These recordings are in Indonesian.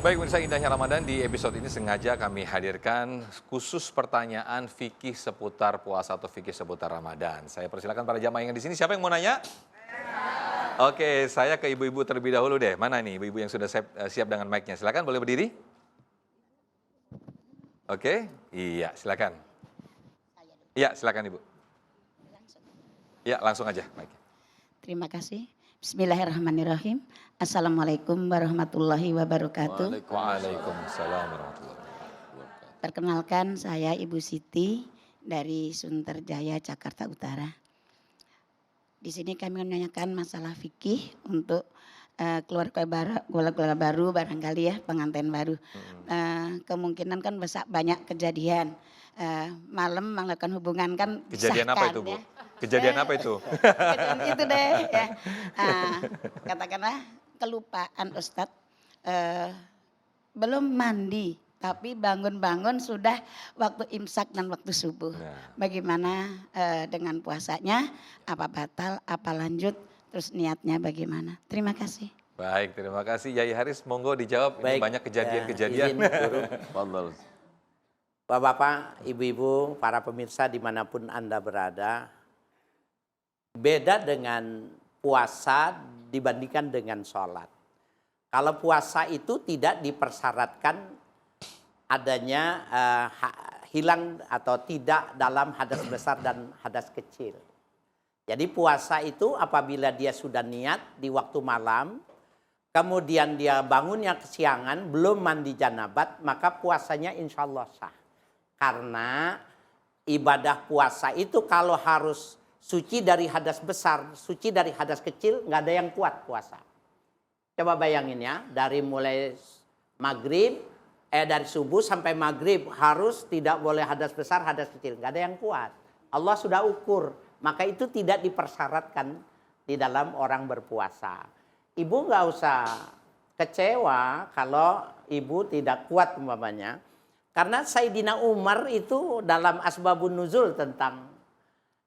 Baik, pemirsa indahnya Ramadan, di episode ini sengaja kami hadirkan khusus pertanyaan fikih seputar puasa atau fikih seputar Ramadan. Saya persilakan para jamaah yang di sini. Siapa yang mau nanya? Oke, saya ke ibu-ibu terlebih dahulu deh. Mana nih ibu-ibu yang sudah siap dengan mic-nya? Silakan, boleh berdiri? Oke, iya, silakan. Iya, silakan ibu. Iya, langsung aja mic-nya. Terima kasih. Bismillahirrahmanirrahim. Assalamualaikum warahmatullahi wabarakatuh. Waalaikumsalam warahmatullahi wabarakatuh. Perkenalkan, saya Ibu Siti dari Sunterjaya, Jakarta Utara. Di sini kami menanyakan masalah fikih untuk keluarga baru barangkali ya, pengantin baru. Kemungkinan kan banyak kejadian. Malam melakukan hubungan kan Kejadian apa itu, Bu? ya. Kejadian apa itu? Kejadian itu deh ya. Katakanlah kelupaan Ustadz, belum mandi tapi bangun-bangun sudah waktu imsak dan waktu subuh. Bagaimana dengan puasanya? Apa batal, apa lanjut, terus niatnya bagaimana? Terima kasih. Baik, terima kasih. Yai Haris, monggo dijawab. Ini banyak kejadian-kejadian. Bapak-bapak, ibu-ibu, para pemirsa dimanapun Anda berada, beda dengan puasa dibandingkan dengan sholat. Kalau puasa itu tidak dipersyaratkan adanya hilang atau tidak dalam hadas besar dan hadas kecil. Jadi puasa itu apabila dia sudah niat di waktu malam, kemudian dia bangunnya kesiangan, belum mandi janabat, maka puasanya insya Allah sah. Karena ibadah puasa itu kalau harus suci dari hadas besar, suci dari hadas kecil, nggak ada yang kuat puasa. Coba bayangin ya, dari mulai maghrib, dari subuh sampai maghrib harus tidak boleh hadas besar, hadas kecil. Nggak ada yang kuat. Allah sudah ukur, maka itu tidak dipersyaratkan di dalam orang berpuasa. Ibu nggak usah kecewa kalau ibu tidak kuat umpamanya. Karena Sayyidina Umar itu dalam Asbabun Nuzul tentang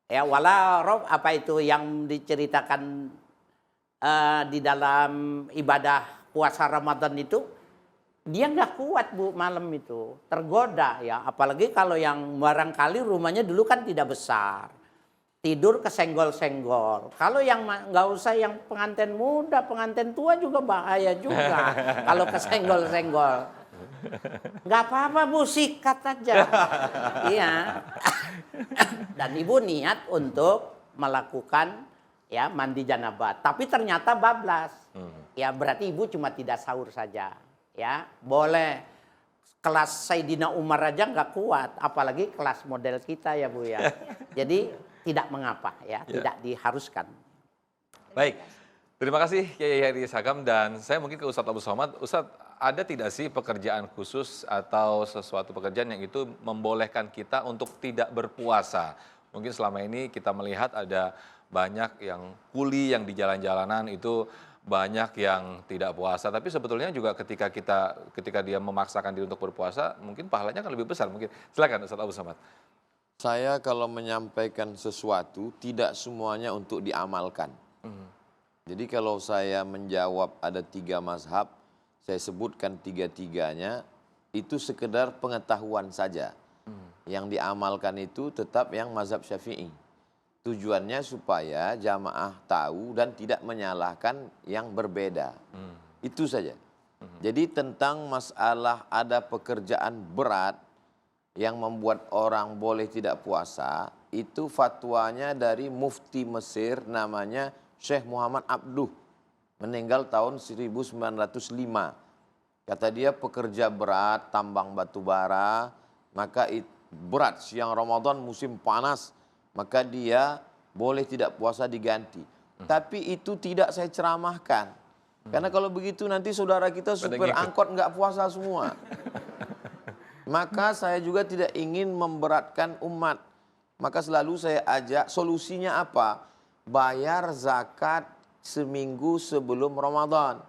ya wala rob apa itu yang diceritakan di dalam ibadah puasa Ramadan itu, dia nggak kuat Bu malam itu, tergoda ya. Apalagi kalau yang barangkali rumahnya dulu kan tidak besar, tidur kesenggol-senggol. Kalau yang nggak usah yang pengantin muda, pengantin tua juga bahaya juga kalau kesenggol-senggol. Nggak apa-apa Bu, sikat aja. Iya. Dan ibu niat untuk melakukan ya mandi janabat. Tapi ternyata bablas. Ya berarti ibu cuma tidak sahur saja. Ya boleh. Kelas Sayyidina Umar aja nggak kuat. Apalagi kelas model kita ya Bu ya. Jadi tidak mengapa ya. Tidak diharuskan. Baik. Terima kasih Kiai Haris Hakam, dan saya mungkin ke Ustadz Abu Somad. Ustadz, ada tidak sih pekerjaan khusus atau sesuatu pekerjaan yang itu membolehkan kita untuk tidak berpuasa? Mungkin selama ini kita melihat ada banyak yang kuli yang di jalan-jalanan itu banyak yang tidak puasa, tapi sebetulnya juga ketika dia memaksakan diri untuk berpuasa, mungkin pahalanya akan lebih besar. Mungkin silakan Ustadz Abu Somad. Saya kalau menyampaikan sesuatu tidak semuanya untuk diamalkan. Jadi kalau saya menjawab ada 3 mazhab, saya sebutkan 3-tiganya, itu sekedar pengetahuan saja. Yang diamalkan itu tetap yang mazhab Syafi'i. Tujuannya supaya jamaah tahu dan tidak menyalahkan yang berbeda. Itu saja. Jadi tentang masalah ada pekerjaan berat yang membuat orang boleh tidak puasa, itu fatwanya dari mufti Mesir namanya Syekh Muhammad Abduh, meninggal tahun 1905. Kata dia pekerja berat, tambang batu bara, maka berat siang Ramadan musim panas, maka dia boleh tidak puasa diganti. Tapi itu tidak saya ceramahkan. Karena kalau begitu nanti saudara kita supir angkot nggak puasa semua. Maka saya juga tidak ingin memberatkan umat. Maka selalu saya ajak solusinya apa? Bayar zakat seminggu sebelum Ramadan.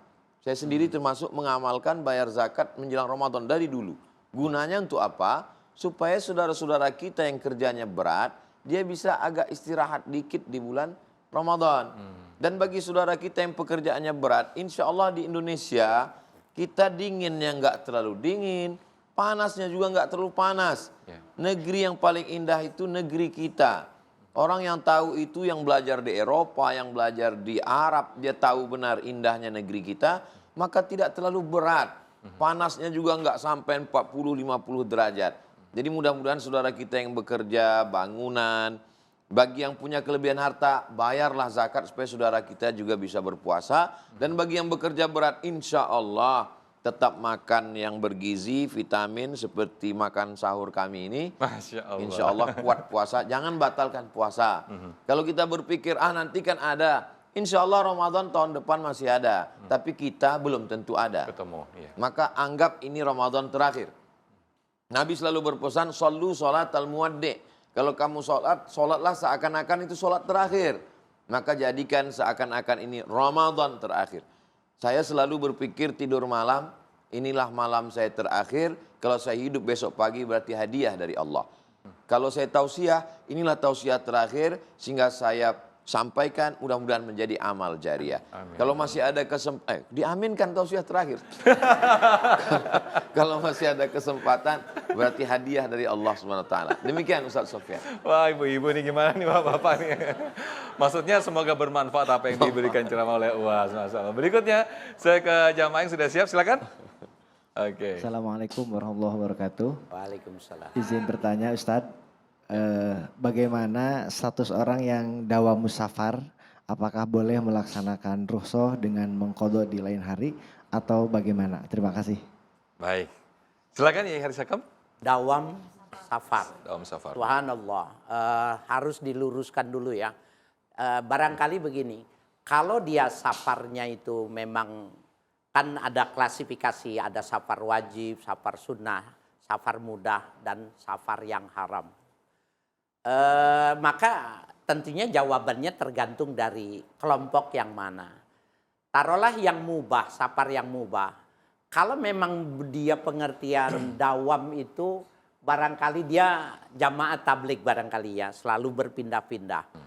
Saya sendiri termasuk mengamalkan bayar zakat menjelang Ramadan dari dulu. Gunanya untuk apa? Supaya saudara-saudara kita yang kerjanya berat, dia bisa agak istirahat dikit di bulan Ramadan. Dan bagi saudara kita yang pekerjaannya berat, insya Allah di Indonesia Kita dinginnya nggak terlalu dingin, panasnya juga nggak terlalu panas. Negeri yang paling indah itu negeri kita. Orang yang tahu itu yang belajar di Eropa, yang belajar di Arab, dia tahu benar indahnya negeri kita, maka tidak terlalu berat. Panasnya juga nggak sampai 40-50 derajat. Jadi mudah-mudahan saudara kita yang bekerja, bangunan, bagi yang punya kelebihan harta, bayarlah zakat supaya saudara kita juga bisa berpuasa. Dan bagi yang bekerja berat, insya Allah tetap makan yang bergizi, vitamin seperti makan sahur kami ini. Masya Allah. Insya Allah kuat puasa, jangan batalkan puasa. Kalau kita berpikir, nanti kan ada. Insya Allah Ramadan tahun depan masih ada. Tapi kita belum tentu ada. Ketemu, iya. Maka anggap ini Ramadan terakhir. Nabi selalu berpesan, sallu sholat al-muwaddi'. Kalau kamu sholat, sholatlah seakan-akan itu sholat terakhir. Maka jadikan seakan-akan ini Ramadan terakhir. Saya selalu berpikir tidur malam, inilah malam saya terakhir. Kalau saya hidup besok pagi berarti hadiah dari Allah. Kalau saya tausiah, inilah tausiah terakhir sehingga saya sampaikan, mudah-mudahan menjadi amal jariah. Amin. Kalau masih ada diaminkan tausiah terakhir. Kalau masih ada kesempatan, berarti hadiah dari Allah SWT. Demikian Ustaz Sofyan. Wah, ibu-ibu nih gimana nih bapak-bapak nih. Maksudnya semoga bermanfaat apa yang diberikan ceramah oleh UAS. Masalah. Berikutnya saya ke jamaah yang sudah siap, silakan. Oke. Assalamualaikum warahmatullahi wabarakatuh. Waalaikumsalam. Izin bertanya Ustadz, bagaimana status orang yang dawa musafar, apakah boleh melaksanakan rukhsah dengan mengqadha di lain hari atau bagaimana? Terima kasih. Baik. Silakan ya Haris Hakam. Dawam safar. Dawam safar. Subhanallah. Harus diluruskan dulu ya. Barangkali begini, kalau dia safarnya itu memang kan ada klasifikasi, ada safar wajib, safar sunnah, safar mudah, dan safar yang haram. Maka tentunya jawabannya tergantung dari kelompok yang mana. Taruhlah yang mubah, safar yang mubah. Kalau memang dia pengertian dawam itu barangkali dia jamaah tablik barangkali ya, selalu berpindah-pindah.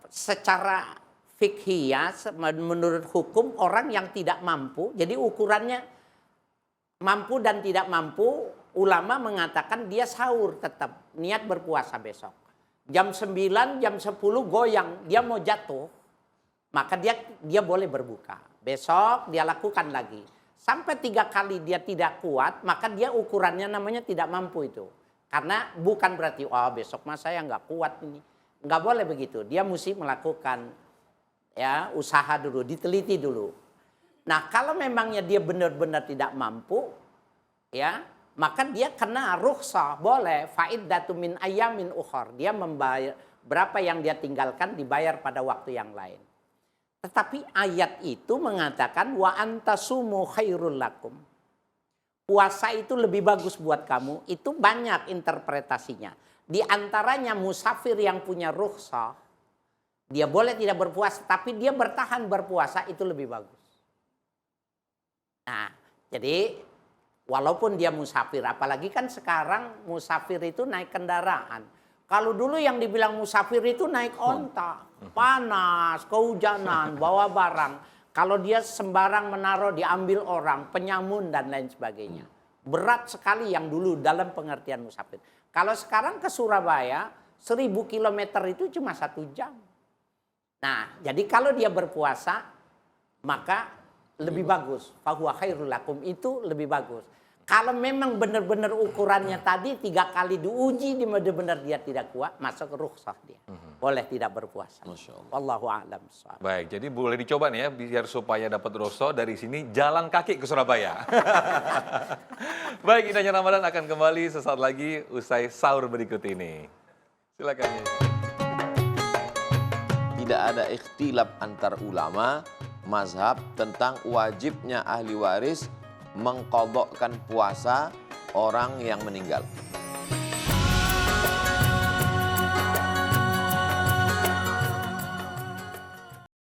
Secara fikhiyah menurut hukum orang yang tidak mampu, jadi ukurannya mampu dan tidak mampu, ulama mengatakan dia sahur tetap, niat berpuasa besok. Jam 9, jam 10 goyang, dia mau jatuh, maka dia boleh berbuka. Besok dia lakukan lagi. Sampai 3 kali dia tidak kuat, maka dia ukurannya namanya tidak mampu itu. Karena bukan berarti, besok mas saya nggak kuat ini. Nggak boleh begitu, dia mesti melakukan ya usaha dulu, diteliti dulu. Nah kalau memangnya dia benar-benar tidak mampu, ya maka dia kena rukhsah, boleh fa'iddatu min ayyamin ukhar. Dia membayar berapa yang dia tinggalkan dibayar pada waktu yang lain. Tetapi ayat itu mengatakan wa antasumu khairul lakum. Puasa itu lebih bagus buat kamu. Itu banyak interpretasinya. Di antaranya musafir yang punya rukhsah, dia boleh tidak berpuasa, tapi dia bertahan berpuasa itu lebih bagus. Nah, jadi walaupun dia musafir, apalagi kan sekarang musafir itu naik kendaraan. Kalau dulu yang dibilang musafir itu naik onta, panas, kehujanan, bawa barang. Kalau dia sembarang menaruh diambil orang, penyamun dan lain sebagainya. Berat sekali yang dulu dalam pengertian musafir. Kalau sekarang ke Surabaya, 1000 kilometer itu cuma 1 jam. Nah, jadi kalau dia berpuasa, maka lebih bagus. Fahuwa khairul lakum, itu lebih bagus. Kalau memang benar-benar ukurannya tadi 3 kali diuji, di benar-benar dia tidak kuat, masuk rukhsah dia. Boleh tidak berpuasa. Masya Allah. Wallahu a'lam. Baik, jadi boleh dicoba nih ya, biar supaya dapat rukhsah dari sini jalan kaki ke Surabaya. Baik, indahnya Ramadan akan kembali sesaat lagi usai sahur berikut ini. Silakan. Tidak ada ikhtilaf antar ulama mazhab tentang wajibnya ahli waris mengqadhakan puasa orang yang meninggal.